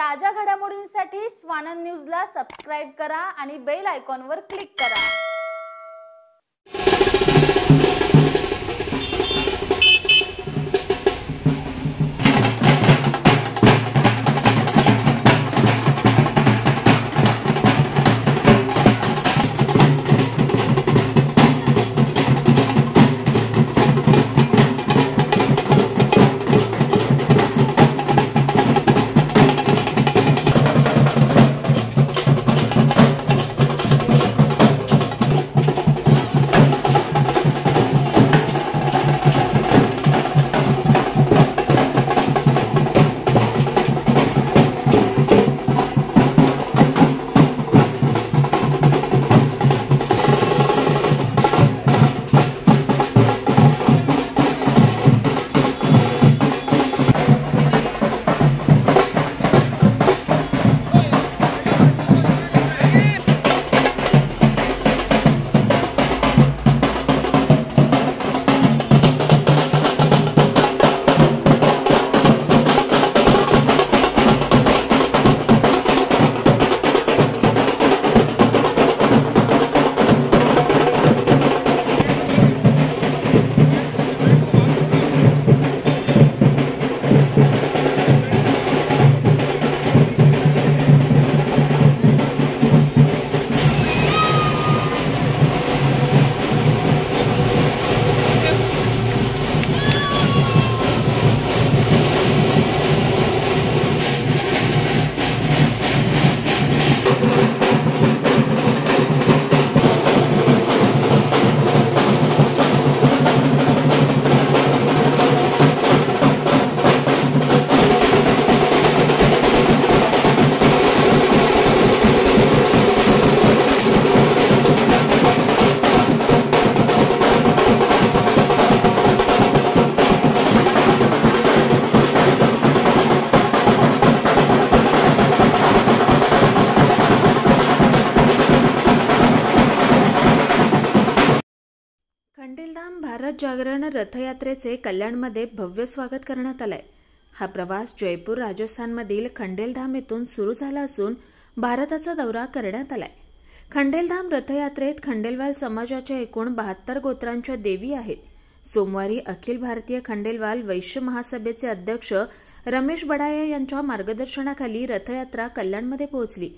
ताज्या घडामोडींसाठी स्वानंद न्यूजला सबस्क्राइब करा आणि बेल आयकॉनवर क्लिक करा। खंडेलधाम भारत जागरण रथयात्रेचे कल्याणमध्ये भव्य स्वागत करण्यात आले। हा प्रवास जयपूर राजस्थानमधील खंडेलधाम येथून सुरू झाला असून भारताचा दौरा करण्यात आलाय। खंडेलधाम रथयात्रेत खंडेलवाल समाजाच्या एकूण 72 गोत्रांच्या देवी आहेत। सोमवारी अखिल भारतीय खंडेलवाल वैश्य महासभेचे अध्यक्ष रमेश बडाया यांच्या मार्गदर्शनाखाली रथयात्रा कल्याणमध्ये पोहोचली।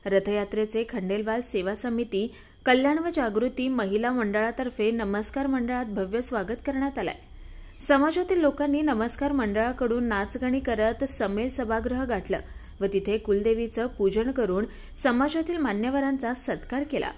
रथयात्रेचे खंडेलवाल सेवा समिती कल्याण व जागृती महिला मंडळातर्फे नमस्कार मंडळात भव्य स्वागत करण्यात आले। समाजातील लोकांनी नमस्कार मंडळाकडून नाचगाणी करत समेल सभागृह गाठलं व तिथे कुलदेवीचं पूजन करून समाजातील मान्यवरांचा सत्कार केला।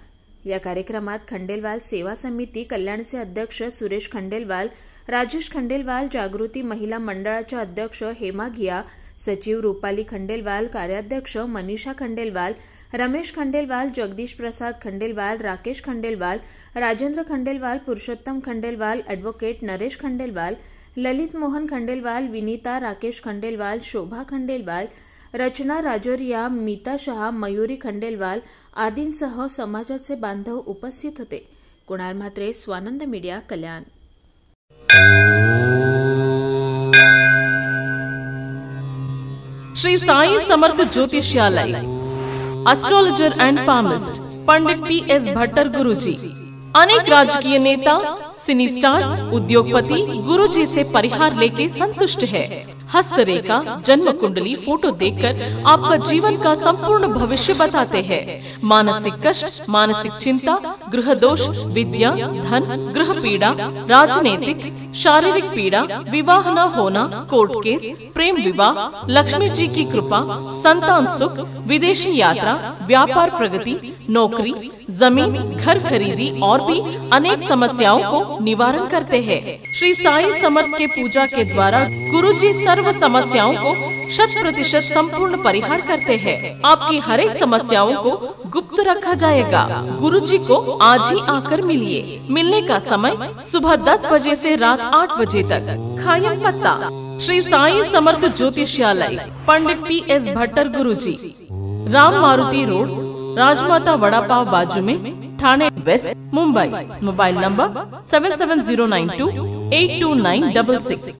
या कार्यक्रमात खंडेलवाल सेवा समिती कल्याणचे अध्यक्ष सुरेश खंडेलवाल, राजेश खंडेलवाल, जागृती महिला मंडळाच्या अध्यक्ष हेमा घिया, सचिव रूपाली खंडेलवाल, कार्याध्यक्ष मनीषा खंडेलवाल, रमेश खंडेलवाल, जगदीश प्रसाद खंडेलवाल, राकेश खंडेलवाल, राजेंद्र खंडेलवाल, पुरुषोत्तम खंडेलवाल, एडवोकेट नरेश खंडेलवाल, ललित मोहन खंडेलवाल, विनीता राकेश खंडेलवाल, शोभा खंडेलवाल, रचना राजोरिया, मीता शहा, मयुरी खंडेलवाल आदींसह समाजाचे बांधव उपस्थित होते। Kunal Mhatre, Swanand media, Kalyan. Shri Sai Samarth Jyotishalay, astrologer and palmist Pandit T.S.. Bhattar Guruji. अनेक राजकीय नेता, सिनी स्टार्स, उद्योगपति गुरुजी से परिहार लेके संतुष्ट है। हस्तरेखा, जन्म कुंडली, फोटो देखकर आपका जीवन का संपूर्ण भविष्य बताते हैं। मानसिक कष्ट, मानसिक चिंता, गृह दोष, विद्या, धन, गृह पीड़ा, राजनीतिक, शारीरिक पीड़ा, विवाह न होना, कोर्ट केस, प्रेम विवाह, लक्ष्मी जी की कृपा, संतान सुख, विदेशी यात्रा, व्यापार प्रगति, नौकरी, जमीन, घर खरीदी और भी अनेक समस्याओं को निवारण करते हैं। श्री साई समर्थ के पूजा के द्वारा गुरुजी सर्व समस्याओं को 100% संपूर्ण परिहार करते हैं। आपकी हर एक समस्याओं को गुप्त रखा जाएगा। गुरुजी को आज ही आकर मिलिए। मिलने का समय सुबह 10 बजे से रात 8 बजे तक। खायम पत्ता श्री साई समर्थ ज्योतिषालय, पंडित टी.एस. भट्टर गुरुजी, राम मारुति रोड, राजमाता वड़ा पाव बाजू में, Thane west, Mumbai. Mobile number 7709282966।